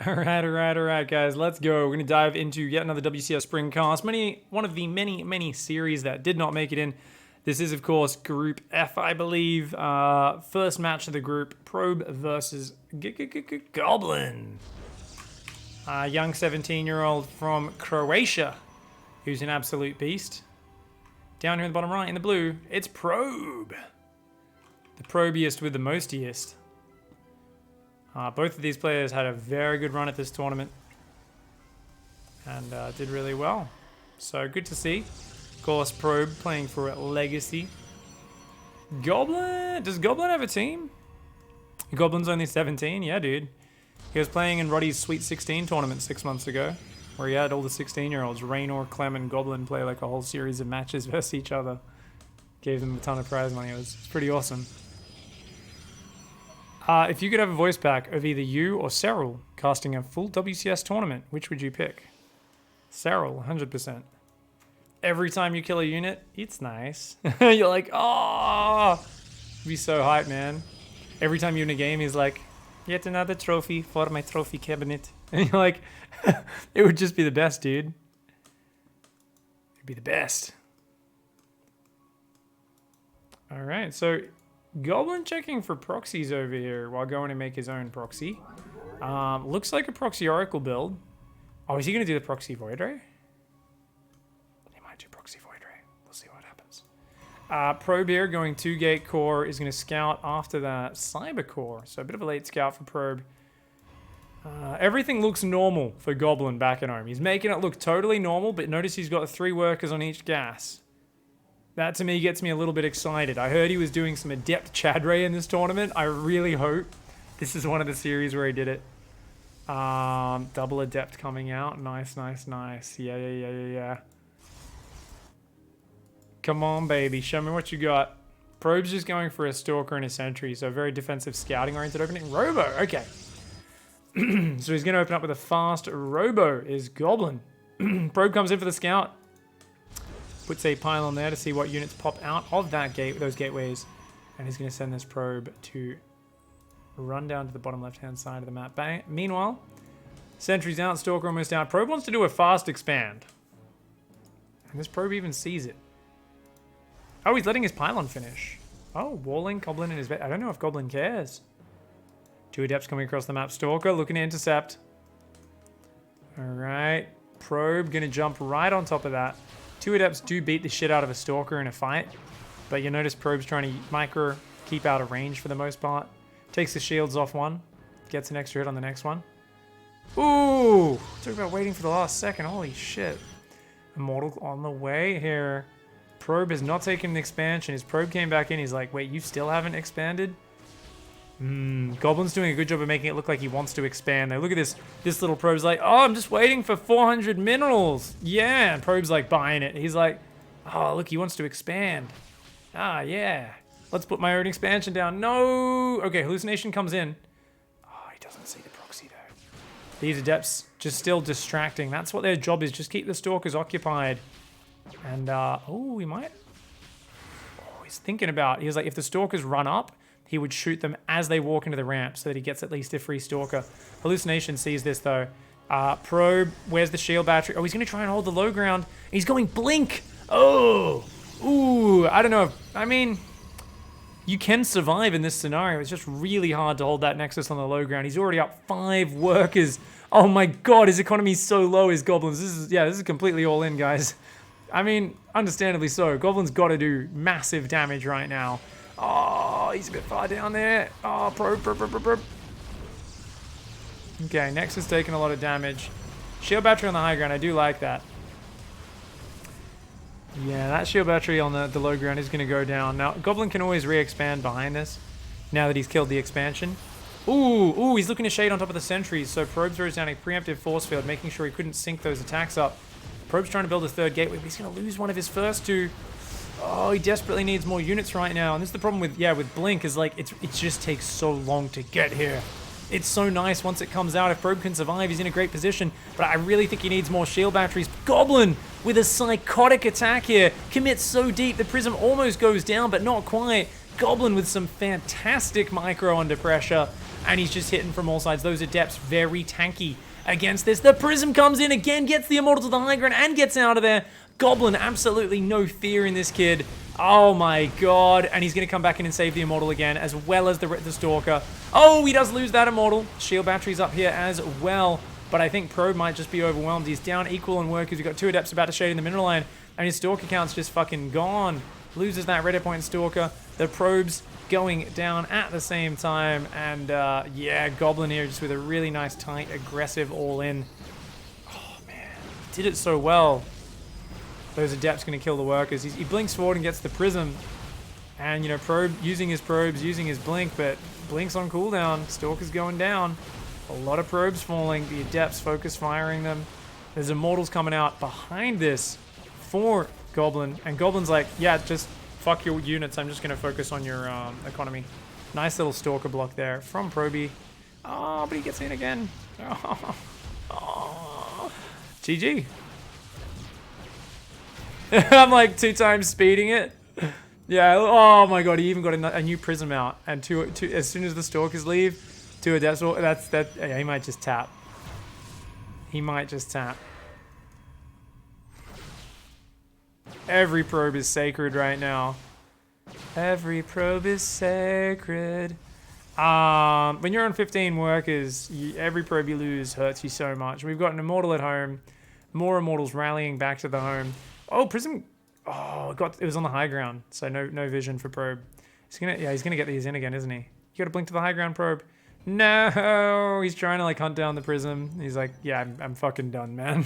All right, guys. Let's go. We're gonna dive into yet another WCS Spring Cast. One of the many series that did not make it in. This is, of course, Group F, I believe. First match of the group: Probe versus Goblin. A young 17-year-old from Croatia, who's an absolute beast. Down here in the bottom right, in the blue, it's Probe, the probiest with the mostiest. Both of these players had a very good run at this tournament and did really well. So good to see. Of course, Probe playing for Legacy. Goblin, does Goblin have a team? Goblin's only 17, yeah, dude. He was playing in Roddy's Sweet 16 tournament 6 months ago, where he had all the 16-year-olds, Raynor, Clem, and Goblin, play like a whole series of matches versus each other. Gave them a ton of prize money. It was pretty awesome. If you could have a voice pack of either you or Cyril casting a full WCS tournament, which would you pick? Cyril, 100%. Every time you kill a unit, it's nice. You're like, oh, be so hyped, man. Every time you're in a game, he's like, yet another trophy for my trophy cabinet. And you're like, it would just be the best, dude. It'd be the best. All right, so Goblin checking for proxies over here while going to make his own proxy. Looks like a proxy Oracle build. Oh, is he going to do the proxy Void Ray? He might do proxy Void Ray. We'll see what happens. Probe here going 2-gate core is going to scout after that Cyber Core. So a bit of a late scout for Probe. Everything looks normal for Goblin back at home. He's making it look totally normal, but notice he's got 3 workers on each gas. That, to me, gets me a little bit excited. I heard he was doing some Adept Chadray in this tournament. I really hope this is one of the series where he did it. Double Adept coming out. Nice. Yeah. Come on, baby. Show me what you got. Probe's just going for a Stalker and a Sentry, so very defensive scouting-oriented opening. Robo, okay. So he's going to open up with a fast Robo is Goblin. Probe comes in for the scout. Puts a pylon there to see what units pop out of that gate, those gateways, and he's going to send this Probe to run down to the bottom left-hand side of the map. Bang. Meanwhile, Sentry's out, Stalker almost out. Probe wants to do a fast expand, and this Probe even sees it. Oh, he's letting his pylon finish. Oh, walling Goblin in his bed. I don't know if Goblin cares. 2 Adepts coming across the map. Stalker looking to intercept. All right, Probe going to jump right on top of that. 2 Adepts do beat the shit out of a Stalker in a fight, but you notice Probe's trying to micro keep out of range for the most part. Takes the shields off one, gets an extra hit on the next one. Ooh! Talk about waiting for the last second. Holy shit. Immortal on the way here. Probe has not taken an expansion. His Probe came back in. He's like, wait, you still haven't expanded? Goblin's doing a good job of making it look like he wants to expand. Now look at this. This little Probe's like, oh, I'm just waiting for 400 minerals. Yeah, and Probe's like buying it. He's like, oh, look, he wants to expand. Ah, yeah. Let's put my own expansion down. No. Okay, Hallucination comes in. Oh, he doesn't see the proxy though. These Adepts just still distracting. That's what their job is. Just keep the Stalkers occupied. And, oh, he might. Oh, he's thinking about. He was like, if the Stalkers run up, he would shoot them as they walk into the ramp so that he gets at least a free Stalker. Hallucination sees this, though. Probe, where's the shield battery? Oh, he's going to try and hold the low ground. He's going Blink. Oh, ooh, I don't know. I mean, you can survive in this scenario. It's just really hard to hold that Nexus on the low ground. He's already up 5 workers. Oh my god, his economy's so low, his Goblins. This is completely all in, guys. I mean, understandably so. Goblin's got to do massive damage right now. Oh, he's a bit far down there. Oh, Probe. Okay, Nexus taking a lot of damage. Shield battery on the high ground, I do like that. Yeah, that shield battery on the low ground is going to go down. Now, Goblin can always re-expand behind this, now that he's killed the expansion. Ooh, he's looking to shade on top of the sentries, so Probe throws down a preemptive force field, making sure he couldn't sync those attacks up. Probe's trying to build a 3rd gateway, but he's going to lose one of his first 2. Oh, he desperately needs more units right now. And this is the problem with Blink, is like, it just takes so long to get here. It's so nice once it comes out. If Probe can survive, he's in a great position. But I really think he needs more shield batteries. Goblin with a psychotic attack here. Commits so deep, the Prism almost goes down, but not quite. Goblin with some fantastic micro under pressure. and he's just hitting from all sides. Those Adepts very tanky against this. The Prism comes in again, gets the Immortal to the high ground, and gets out of there. Goblin, absolutely no fear in this kid. Oh my god. And he's going to come back in and save the Immortal again, as well as the Stalker. Oh, he does lose that Immortal. Shield battery's up here as well. But I think Probe might just be overwhelmed. He's down equal on workers. We've got 2 Adepts about to shade in the middle line. And his Stalker count's just fucking gone. Loses that red point Stalker. The Probe's going down at the same time. And yeah, Goblin here just with a really nice, tight, aggressive all-in. Oh man, did it so well. Those Adepts going to kill the workers. He blinks forward and gets the Prism. And, you know, Probe using his probes, using his blink, but blink's on cooldown. Stalker's going down. A lot of probes falling. The Adepts focus firing them. There's Immortals coming out behind this for Goblin. And Goblin's like, yeah, just fuck your units. I'm just going to focus on your economy. Nice little Stalker block there from Proby. Oh, but he gets in again. Oh. GG. I'm like 2 times speeding it. Yeah, oh my god, he even got a new Prism out. And as soon as the Stalkers leave, 2 Adepts, yeah, he might just tap. He might just tap. Every probe is sacred right now. Every probe is sacred. When you're on 15 workers, every probe you lose hurts you so much. We've got an Immortal at home. More Immortals rallying back to the home. Oh, Prism. Oh, it was on the high ground, so no vision for Probe. He's gonna get these in again, isn't he? You gotta blink to the high ground, Probe. No, he's trying to like hunt down the Prism. He's like, yeah, I'm fucking done, man.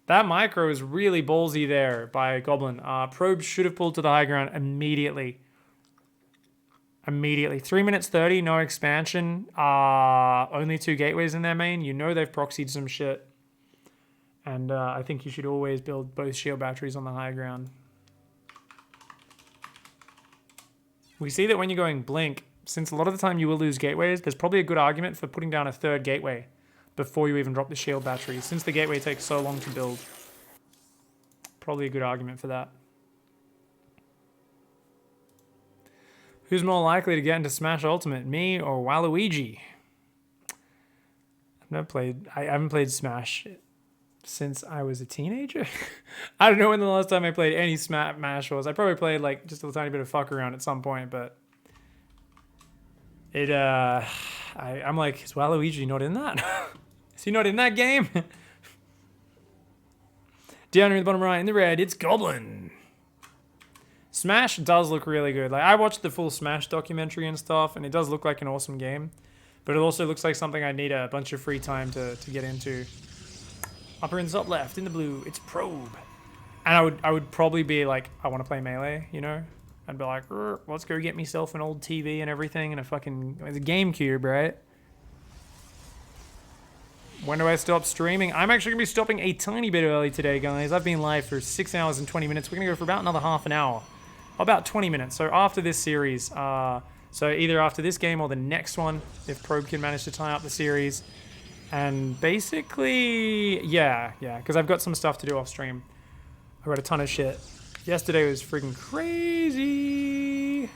That micro is really ballsy there by Goblin. Probe should have pulled to the high ground immediately. Immediately. 3 minutes 30, no expansion. Only 2 gateways in their main. You know they've proxied some shit. And I think you should always build both shield batteries on the high ground. We see that when you're going blink, since a lot of the time you will lose gateways, there's probably a good argument for putting down a 3rd gateway before you even drop the shield battery, since the gateway takes so long to build. Probably a good argument for that. Who's more likely to get into Smash Ultimate, me or Waluigi? I haven't played Smash since I was a teenager. I don't know when the last time I played any Smash was. I probably played like just a tiny bit of fuck around at some point, but I'm like, is Waluigi not in that? Is he not in that game? Down here in the bottom right in the red, it's Goblin. Smash does look really good. Like, I watched the full Smash documentary and stuff, and it does look like an awesome game. But it also looks like something I need a bunch of free time to get into. Upper and top left in the blue, it's Probe. And I would probably be like, I want to play Melee, you know? I'd be like, let's go get myself an old TV and everything and it's a GameCube, right? When do I stop streaming? I'm actually going to be stopping a tiny bit early today, guys. I've been live for 6 hours and 20 minutes. We're going to go for about another half an hour. About 20 minutes. So after this series, so either after this game or the next one, if Probe can manage to tie up the series. And basically, yeah, because I've got some stuff to do off stream. I've got a ton of shit. Yesterday was freaking crazy.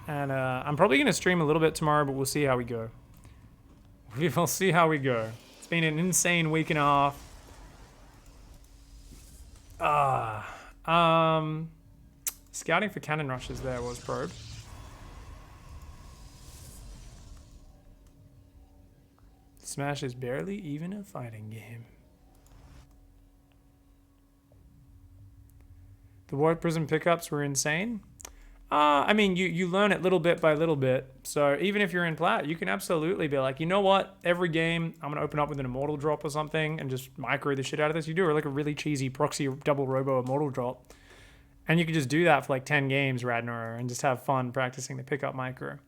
And I'm probably going to stream a little bit tomorrow, but we'll see how we go. We'll see how we go. It's been an insane week and a half. Scouting for cannon rushes there was Probe. Smash is barely even a fighting game. The Warp Prism pickups were insane. I mean, you learn it little bit by little bit. So even if you're in plat, you can absolutely be like, you know what? Every game, I'm going to open up with an Immortal drop or something and just micro the shit out of this. You do like a really cheesy proxy double robo Immortal drop. And you can just do that for like 10 games, Radnor, and just have fun practicing the pickup micro.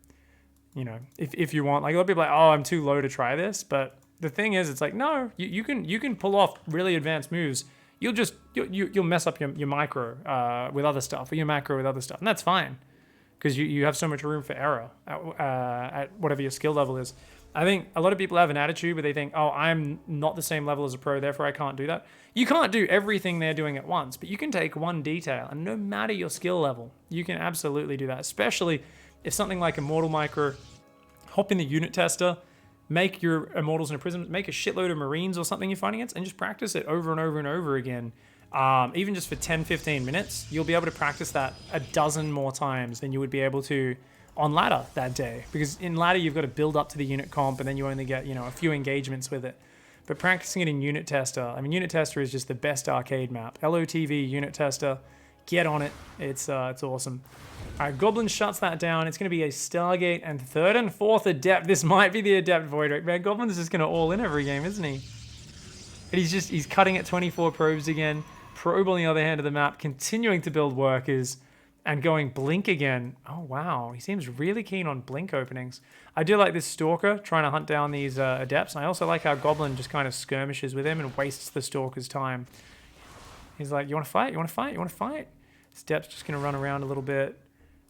You know, if you want. Like a lot of people are like, oh, I'm too low to try this. But the thing is, it's like, no, you can pull off really advanced moves. You'll mess up your micro with other stuff, or your macro with other stuff, and that's fine, because you have so much room for error at whatever your skill level is. I think a lot of people have an attitude where they think, oh, I'm not the same level as a pro, therefore I can't do that. You can't do everything they're doing at once, but you can take one detail, and no matter your skill level, you can absolutely do that, especially if something like Immortal Micro hop in the unit tester, make your Immortals and Prisms, make a shitload of Marines or something you're fighting against, and just practice it over and over and over again. Even just for 10-15 minutes, you'll be able to practice that a dozen more times than you would be able to on ladder that day. Because in ladder, you've got to build up to the unit comp, and then you only get, a few engagements with it. But practicing it in unit tester, I mean, unit tester is just the best arcade map. LOTV, unit tester, get on it. It's awesome. All right, Goblin shuts that down. It's going to be a Stargate and 3rd and 4th Adept. This might be the Adept Void Ray. Man, Goblin's just going to all in every game, isn't he? And he's cutting at 24 probes again. Probe on the other hand of the map, continuing to build workers and going Blink again. Oh, wow. He seems really keen on Blink openings. I do like this Stalker trying to hunt down these Adepts. And I also like how Goblin just kind of skirmishes with him and wastes the Stalker's time. He's like, you want to fight? You want to fight? You want to fight? Step's just going to run around a little bit.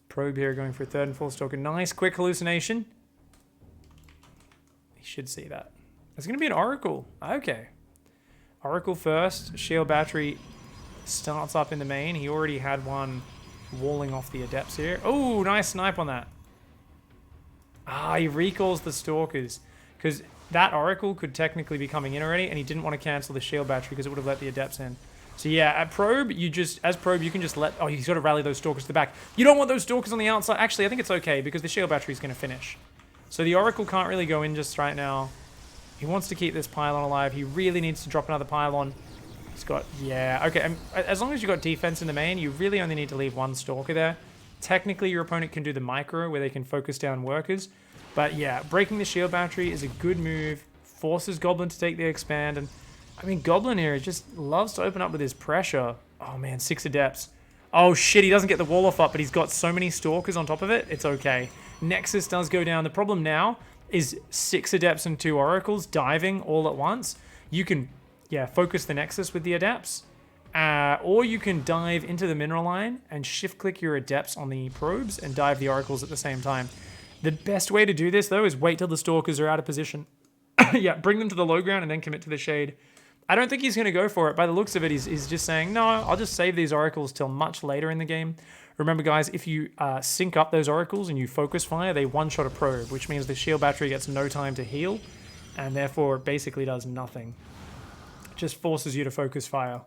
Probe here going for a 3rd and 4th Stalker. Nice quick hallucination. He should see that. There's going to be an Oracle. Okay. Oracle first. Shield Battery starts up in the main. He already had one walling off the Adepts here. Oh, nice snipe on that. He recalls the Stalkers. Because that Oracle could technically be coming in already, and he didn't want to cancel the Shield Battery because it would have let the Adepts in. So yeah, at Probe, as Probe, you can just let... Oh, he's got to rally those Stalkers to the back. You don't want those Stalkers on the outside. Actually, I think it's okay because the Shield Battery is going to finish. So the Oracle can't really go in just right now. He wants to keep this Pylon alive. He really needs to drop another Pylon. He's got... Yeah, okay. As long as you've got defense in the main, you really only need to leave one Stalker there. Technically, your opponent can do the micro where they can focus down workers. But yeah, breaking the Shield Battery is a good move. Forces Goblin to take the expand. And I mean, Goblin here just loves to open up with his pressure. Oh man, 6 Adepts. Oh shit, he doesn't get the wall off up, but he's got so many Stalkers on top of it. It's okay. Nexus does go down. The problem now is 6 Adepts and 2 Oracles diving all at once. You can, focus the Nexus with the Adepts. Or you can dive into the mineral line and shift-click your Adepts on the probes and dive the Oracles at the same time. The best way to do this, though, is wait till the Stalkers are out of position. Bring them to the low ground and then commit to the shade. I don't think he's going to go for it. By the looks of it, he's just saying, no, I'll just save these Oracles till much later in the game. Remember, guys, if you sync up those Oracles and you focus fire, they one-shot a probe, which means the Shield Battery gets no time to heal, and therefore it basically does nothing. It just forces you to focus fire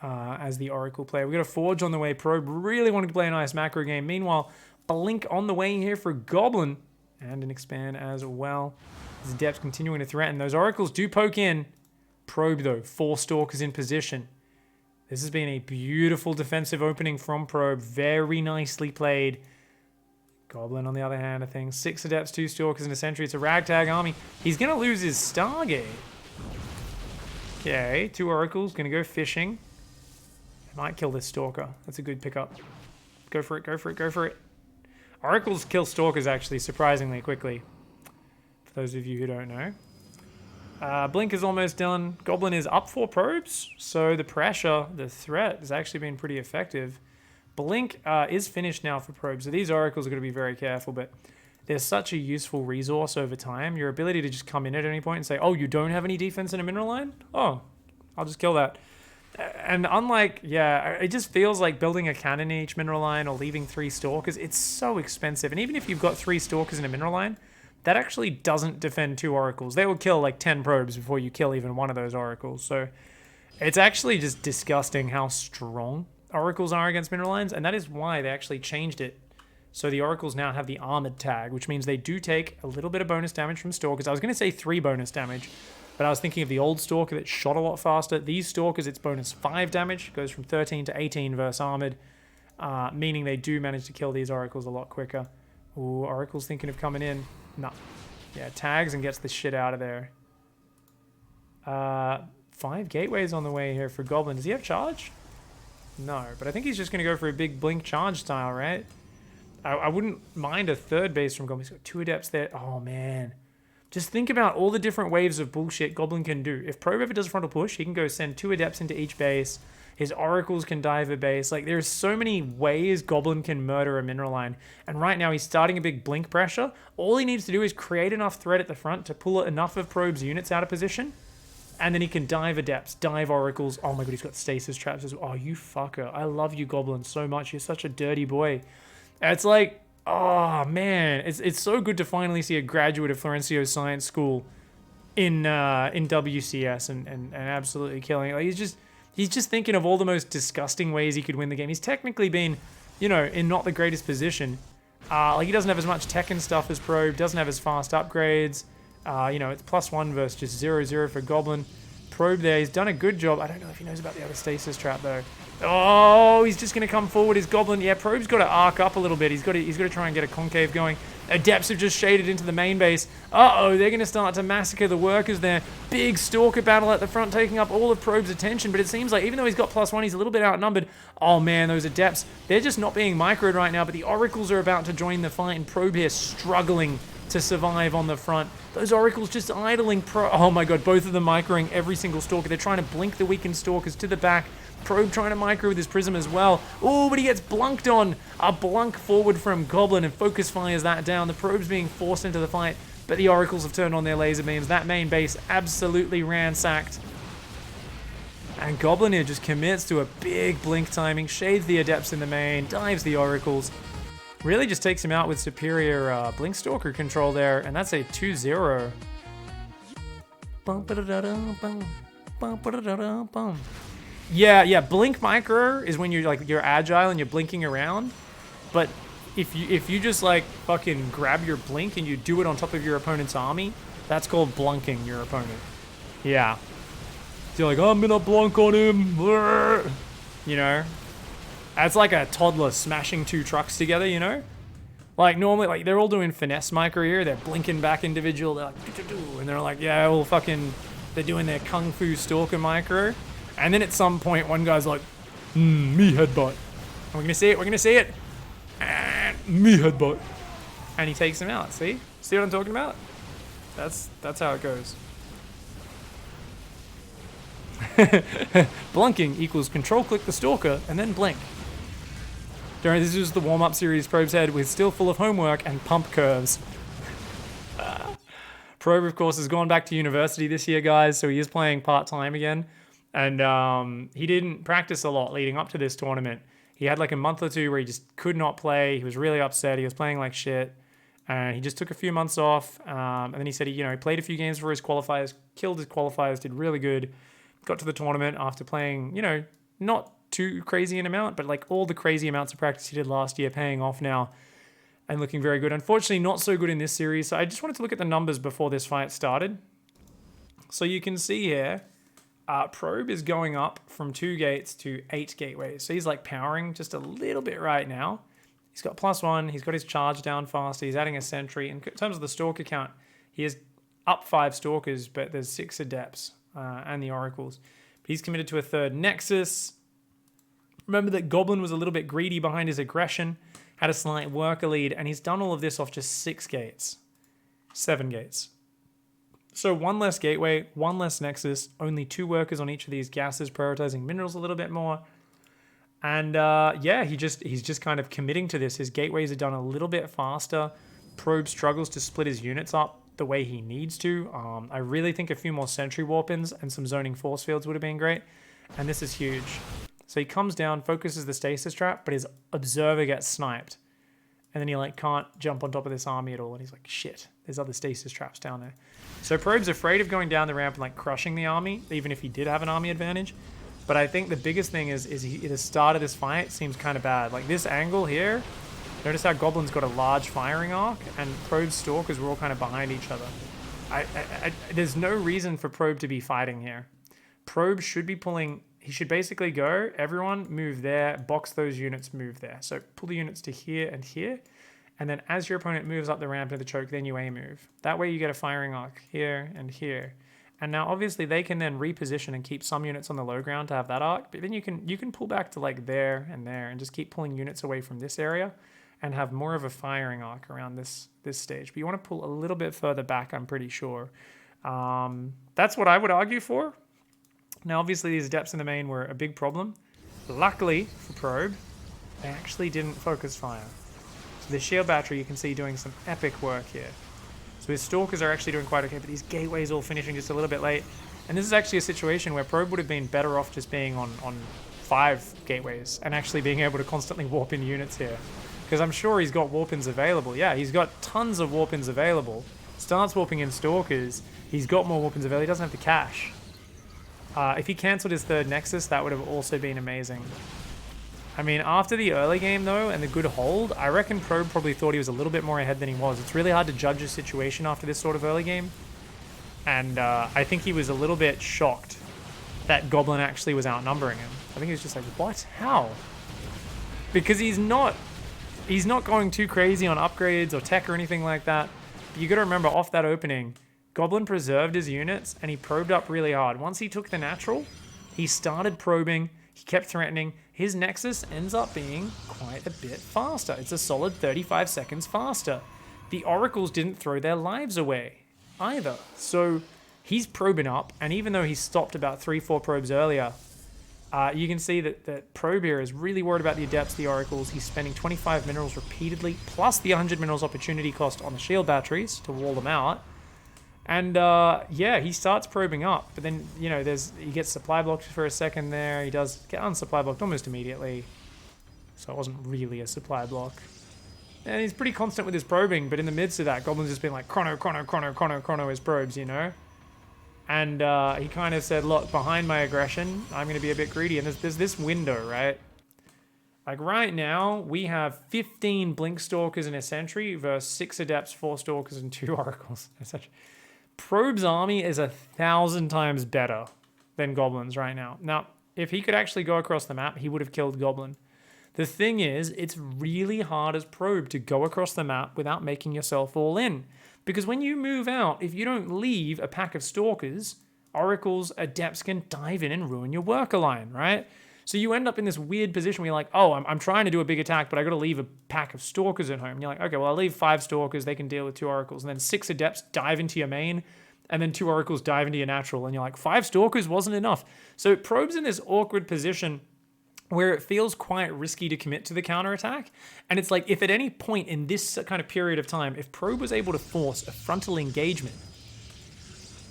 as the Oracle player. We've got a Forge on the way. Probe really wanting to play a nice macro game. Meanwhile, Blink on the way here for Goblin, and an Expand as well. His Adepts continuing to threaten. Those Oracles do poke in. Probe, though, 4 Stalkers in position. This has been a beautiful defensive opening from Probe. Very nicely played. Goblin, on the other hand of things. 6 Adepts, 2 Stalkers, and a Sentry. It's a ragtag army. He's going to lose his Stargate. Okay, 2 Oracles. Going to go fishing. Might kill this Stalker. That's a good pickup. Go for it, go for it, go for it. Oracles kill Stalkers, actually, surprisingly quickly. For those of you who don't know. Blink is almost done. Goblin is up 4 probes, so the pressure, the threat, has actually been pretty effective. Blink is finished now for probes, so these Oracles are going to be very careful, but they're such a useful resource over time. Your ability to just come in at any point and say, oh, you don't have any defense in a mineral line? Oh, I'll just kill that. And unlike, it just feels like building a cannon in each mineral line or leaving 3 Stalkers, it's so expensive. And even if you've got 3 Stalkers in a mineral line, that actually doesn't defend 2 Oracles. They will kill like 10 probes before you kill even one of those Oracles. So it's actually just disgusting how strong Oracles are against mineral lines, and that is why they actually changed it. So the Oracles now have the armored tag, which means they do take a little bit of bonus damage from Stalkers. I was going to say 3 bonus damage, but I was thinking of the old Stalker that shot a lot faster. These Stalkers, it's bonus 5 damage, goes from 13 to 18 versus armored, meaning they do manage to kill these Oracles a lot quicker. Ooh, Oracle's thinking of coming in. No. Yeah, tags and gets the shit out of there. 5 gateways on the way here for Goblin. Does he have charge? No, but I think he's just going to go for a big Blink charge style, right? I wouldn't mind a 3rd base from Goblin. He's got 2 Adepts there. Oh, man. Just think about all the different waves of bullshit Goblin can do. If Probe ever does a frontal push, he can go send 2 Adepts into each base. His Oracles can dive a base. Like, there's so many ways Goblin can murder a mineral line. And right now, he's starting a big Blink pressure. All he needs to do is create enough threat at the front to pull enough of Probe's units out of position. And then he can dive Adepts, dive Oracles. Oh my god, he's got stasis traps as well. Oh, you fucker. I love you, Goblin, so much. You're such a dirty boy. It's like, Oh man, it's so good to finally see a graduate of Florencio Science School in WCS and absolutely killing it. Like he's just thinking of all the most disgusting ways he could win the game. He's technically been, you know, in not the greatest position. Like he doesn't have as much tech and stuff as Probe, doesn't have as fast upgrades. You know, it's +1 versus just 0-0 for Goblin. Probe there, he's done a good job. I don't know if he knows about the other stasis trap though. Oh, he's just going to come forward. His Goblin. Yeah, Probe's got to arc up a little bit. He's got to try and get a concave going. Adepts have just shaded into the main base. Uh-oh, they're going to start to massacre the workers there. Big Stalker battle at the front, taking up all of Probe's attention. But it seems like even though he's got +1, he's a little bit outnumbered. Oh man, those Adepts, they're just not being microed right now. But the Oracles are about to join the fight, and Probe here struggling to survive on the front. Those Oracles just idling. Oh my god, both of them microing every single Stalker. They're trying to blink the weakened Stalkers to the back. Probe trying to micro with his Prism as well. Oh, but he gets blunked on. A blunk forward from Goblin, and Focus fires that down. The Probe's being forced into the fight, but the Oracles have turned on their laser beams. That main base absolutely ransacked. And Goblin here just commits to a big blink timing, shades the Adepts in the main, dives the Oracles. Really just takes him out with superior Blink Stalker control there, and that's a 2-0. Yeah, blink micro is when you're agile and you're blinking around, but if you just like fucking grab your blink and you do it on top of your opponent's army, that's called blunking your opponent. Yeah. So you're like, I'm gonna blunk on him. You know? That's like a toddler smashing two trucks together, you know? Like normally, like they're all doing finesse micro here, they're blinking back individual, they're like, and they're like, yeah, well fucking, they're doing their Kung Fu Stalker micro. And then at some point, one guy's like, me headbutt. We're gonna see it, we're gonna see it. And me headbutt. And he takes him out, see? See what I'm talking about? That's how it goes. Blunking equals control click the Stalker and then blink. This is the warm-up series Probe's had with still full of homework and pump curves. Probe, of course, has gone back to university this year, guys, so he is playing part-time again. And he didn't practice a lot leading up to this tournament. He had like a month or two where he just could not play. He was really upset. He was playing like shit. And he just took a few months off. And then he said he played a few games for his qualifiers, killed his qualifiers, did really good. Got to the tournament after playing, not too crazy an amount, but like all the crazy amounts of practice he did last year paying off now and looking very good. Unfortunately, not so good in this series. So I just wanted to look at the numbers before this fight started. So you can see here, Probe is going up from 2 gates to 8 gateways. So he's like powering just a little bit right now. He's got +1. He's got his charge down faster. He's adding a sentry. In terms of the Stalker count, he is up 5 Stalkers, but there's 6 Adepts and the Oracles. But he's committed to a 3rd Nexus. Remember that Goblin was a little bit greedy behind his aggression, had a slight worker lead, and he's done all of this off just 6 gates. 7 gates. So 1 less gateway, 1 less Nexus, only 2 workers on each of these gases, prioritizing minerals a little bit more. And yeah, he's just kind of committing to this. His gateways are done a little bit faster. Probe struggles to split his units up the way he needs to. I really think a few more sentry warp-ins and some zoning force fields would have been great. And this is huge. So he comes down, focuses the stasis trap, but his observer gets sniped. And then he like can't jump on top of this army at all. And he's like, shit, there's other stasis traps down there. So Probe's afraid of going down the ramp and like crushing the army, even if he did have an army advantage. But I think the biggest thing is the start of this fight seems kind of bad. Like this angle here, notice how Goblin's got a large firing arc and Probe's Stalkers were all kind of behind each other. There's no reason for Probe to be fighting here. Probe should be pulling, he should basically go, everyone move there, box those units, move there. So pull the units to here and here. And then as your opponent moves up the ramp to the choke, then you A move. That way you get a firing arc here and here. And now obviously they can then reposition and keep some units on the low ground to have that arc. But then you can pull back to like there and just keep pulling units away from this area and have more of a firing arc around this stage. But you want to pull a little bit further back, I'm pretty sure. That's what I would argue for. Now obviously these Adepts in the main were a big problem. Luckily for Probe, they actually didn't focus fire. So the shield battery you can see doing some epic work here. So his Stalkers are actually doing quite okay, but these gateways all finishing just a little bit late. And this is actually a situation where Probe would have been better off just being on 5 gateways and actually being able to constantly warp in units here. Because I'm sure he's got warp-ins available. Yeah, he's got tons of warp-ins available. Starts warping in Stalkers. He's got more warp-ins available. He doesn't have the cash. If he cancelled his third Nexus, that would have also been amazing. I mean, after the early game, though, and the good hold, I reckon Probe probably thought he was a little bit more ahead than he was. It's really hard to judge a situation after this sort of early game. And I think he was a little bit shocked that Goblin actually was outnumbering him. I think he was just like, what? How? Because he's not going too crazy on upgrades or tech or anything like that. But you got to remember, off that opening, Goblin preserved his units and he probed up really hard. Once he took the natural, he started probing, he kept threatening. His Nexus ends up being quite a bit faster. It's a solid 35 seconds faster. The Oracles didn't throw their lives away either. So he's probing up, and even though he stopped about 3-4 probes earlier, you can see that Probe here is really worried about the Adepts, the Oracles. He's spending 25 minerals repeatedly, plus the 100 minerals opportunity cost on the shield batteries to wall them out. And yeah, he starts probing up, but then, you know, he gets supply blocked for a second there. He does get unsupply blocked almost immediately. So it wasn't really a supply block. And he's pretty constant with his probing, but in the midst of that, Goblin's just been like, chrono his probes, you know? And he kind of said, look, behind my aggression, I'm going to be a bit greedy. And there's this window, right? Like right now, we have 15 Blink Stalkers in a Sentry versus 6 Adepts, 4 Stalkers, and 2 Oracles. Probe's army is 1,000 times better than Goblin's right now. Now, if he could actually go across the map, he would have killed Goblin. The thing is, it's really hard as Probe to go across the map without making yourself all in. Because when you move out, if you don't leave a pack of Stalkers, Oracles, Adepts can dive in and ruin your worker line, right? So you end up in this weird position where you're like, oh, I'm trying to do a big attack, but I got to leave a pack of Stalkers at home. And you're like, okay, well, I'll leave 5 Stalkers. They can deal with 2 Oracles. And then 6 Adepts dive into your main, and then 2 Oracles dive into your natural. And you're like, 5 Stalkers wasn't enough. So Probe's in this awkward position where it feels quite risky to commit to the counterattack. And it's like, if at any point in this kind of period of time, if Probe was able to force a frontal engagement,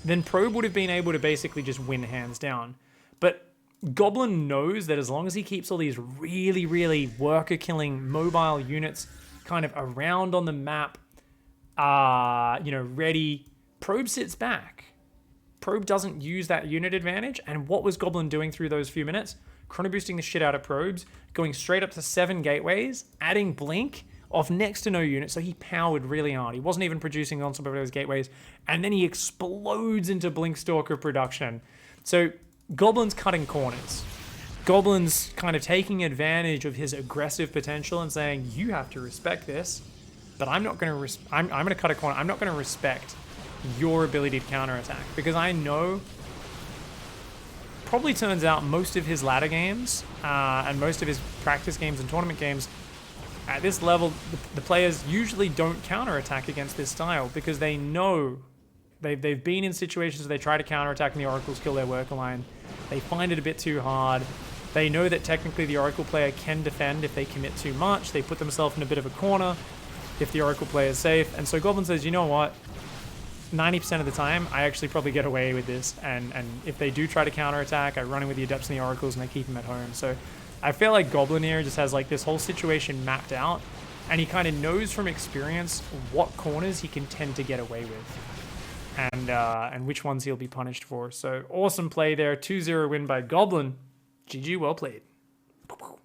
then Probe would have been able to basically just win hands down. But Goblin knows that as long as he keeps all these really, really worker-killing mobile units kind of around on the map, you know, ready, Probe sits back. Probe doesn't use that unit advantage. And what was Goblin doing through those few minutes? Chrono boosting the shit out of Probes, going straight up to 7 gateways, adding Blink off next to no unit, so he powered really hard. He wasn't even producing on some of those gateways, and then he explodes into Blink Stalker production. So Goblin's cutting corners. Goblin's kind of taking advantage of his aggressive potential and saying, you have to respect this, but I'm not going to I'm going to cut a corner. I'm not going to respect your ability to counterattack, because I know probably turns out most of his ladder games and most of his practice games and tournament games at this level, the players usually don't counterattack against this style because they know they've been in situations where they try to counterattack and the Oracles kill their worker line. They find it a bit too hard. They know that technically the Oracle player can defend if they commit too much. They put themselves in a bit of a corner if the Oracle player is safe. And so Goblin says, you know what? 90% of the time, I actually probably get away with this. And if they do try to counterattack, I run in with the Adepts and the Oracles and I keep them at home. So I feel like Goblin here just has like this whole situation mapped out. And he kind of knows from experience what corners he can tend to get away with. And which ones he'll be punished for. So awesome play there. 2-0 win by Goblin. GG, well played.